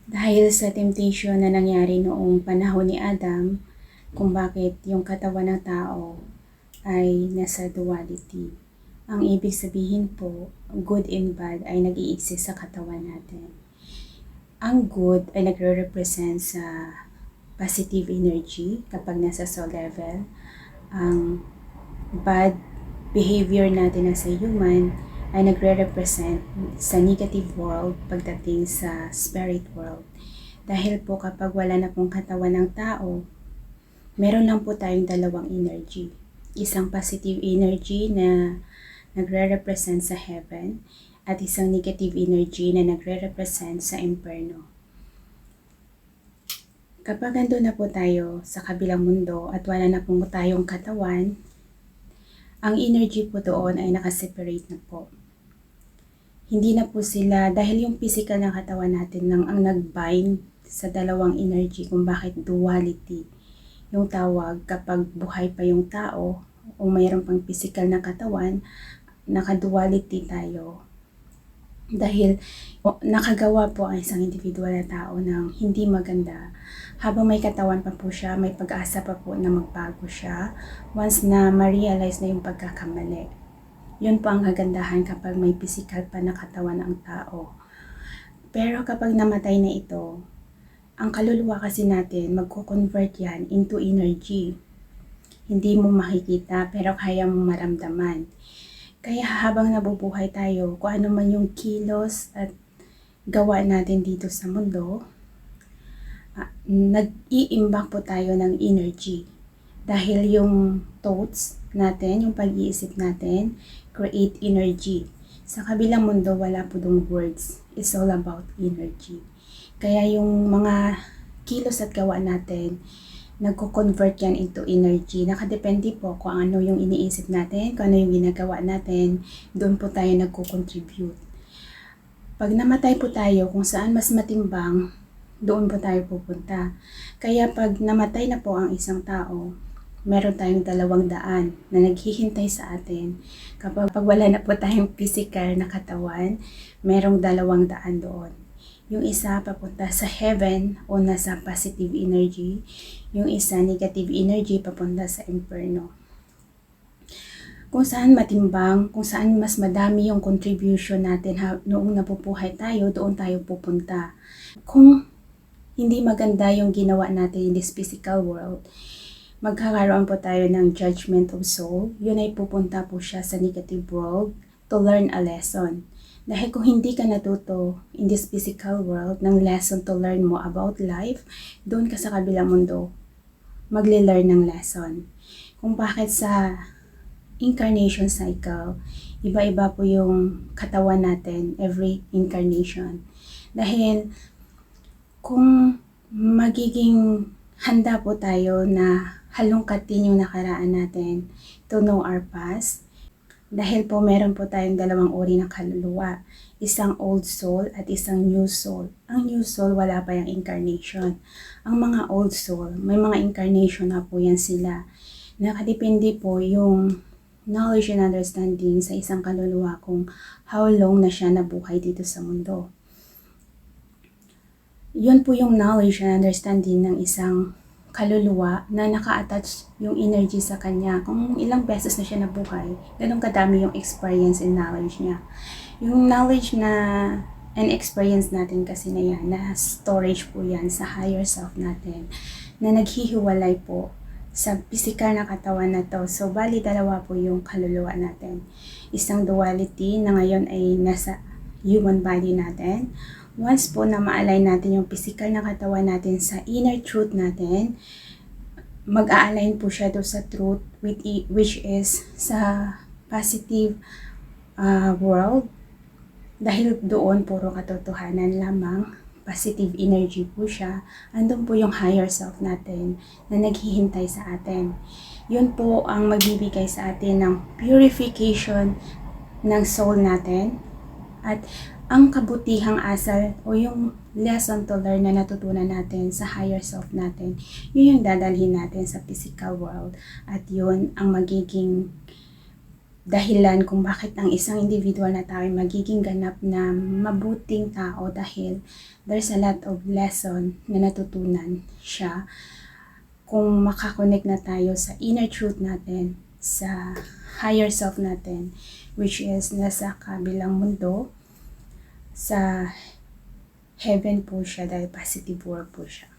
Dahil sa temptation na nangyari noong panahon ni Adam, kung bakit yung katawan ng tao ay nasa duality. Ang ibig sabihin po, good and bad ay nag-i-exist sa katawan natin. Ang good ay nagre-represent sa positive energy kapag nasa soul level. Ang bad behavior natin as a human ay nagre-represent sa negative world pagdating sa spirit world. Dahil po kapag wala na pong katawan ng tao, meron lang po tayong dalawang energy. Isang positive energy na nagre-represent sa heaven at isang negative energy na nagre-represent sa inferno. Kapag nandun na po tayo sa kabilang mundo at wala na po tayong katawan, ang energy po doon ay nakaseparate na po. Hindi na po sila, dahil yung physical na katawan natin lang ang nag-bind sa dalawang energy kung bakit duality. Yung tawag kapag buhay pa yung tao o mayroon pang physical na katawan, naka-duality tayo. Dahil nakagawa po ang isang individual na tao ng hindi maganda. Habang may katawan pa po siya, may pag-asa pa po na magbago siya once na ma-realize na yung pagkakamali. Yun po ang kagandahan kapag may physical pa na katawan ang tao. Pero kapag namatay na ito, ang kaluluwa kasi natin, magko-convert yan into energy. Hindi mo makikita pero kaya mo maramdaman. Kaya habang nabubuhay tayo, kung ano man yung kilos at gawa natin dito sa mundo, nag-iimbak po tayo ng energy. Dahil yung thoughts natin, yung pag-iisip natin, create energy. Sa kabilang mundo, wala po dong words. It's all about energy. Kaya yung mga kilos at gawa natin, nagko-convert yan into energy. Nakadepende po kung ano yung iniisip natin, kung ano yung ginagawa natin, doon po tayo nagko-contribute. Pag namatay po tayo, kung saan mas matimbang, doon po tayo pupunta. Kaya pag namatay na po ang isang tao, meron tayong 200 na naghihintay sa atin. Kapag wala na po tayong physical na katawan, merong 200 doon. Yung isa papunta sa heaven o nasa positive energy, yung isa negative energy papunta sa inferno. Kung saan matimbang, kung saan mas madami yung contribution natin noong napupuhay tayo, doon tayo pupunta. Kung hindi maganda yung ginawa natin in this physical world, magkakaroon po tayo ng judgment of soul. Yun ay pupunta po siya sa negative world to learn a lesson. Dahil kung hindi ka natuto in this physical world ng lesson to learn mo about life, doon ka sa kabilang mundo magle-learn ng lesson. Kung bakit sa incarnation cycle, iba-iba po yung katawan natin every incarnation. Dahil kung magiging handa po tayo na halongkatin yung nakaraan natin to know our past, dahil po meron po tayong dalawang uri ng kaluluwa, isang old soul at isang new soul. Ang new soul wala pa yung incarnation. Ang mga old soul, may mga incarnation na po yan sila. Nakadepende po yung knowledge and understanding sa isang kaluluwa kung how long na siya nabuhay dito sa mundo. Yun po yung knowledge and understanding ng isang kaluluwa na naka-attach yung energy sa kanya. Kung ilang beses na siya nabuhay, ganun kadami yung experience and knowledge niya. Yung knowledge na and experience natin kasi na yan, na storage po yan sa higher self natin, na naghihiwalay po sa physical na katawan na to. So, bali dalawa po yung kaluluwa natin. Isang duality na ngayon ay nasa human body natin. Once po na ma-align natin yung physical na katawan natin sa inner truth natin, mag-a-align po siya doon sa truth which is sa positive world. Dahil doon puro katotohanan lamang, positive energy po siya, andun po yung higher self natin na naghihintay sa atin. Yun po ang magbibigay sa atin ng purification ng soul natin at ang kabutihang asal o yung lesson to learn na natutunan natin sa higher self natin, yun yung dadalhin natin sa physical world at yun ang magiging dahilan kung bakit ang isang individual na tao ay magiging ganap na mabuting tao dahil there's a lot of lesson na natutunan siya kung makakonect na tayo sa inner truth natin, sa higher self natin, which is nasa kabilang mundo, sa heaven po siya dahil positive world po siya.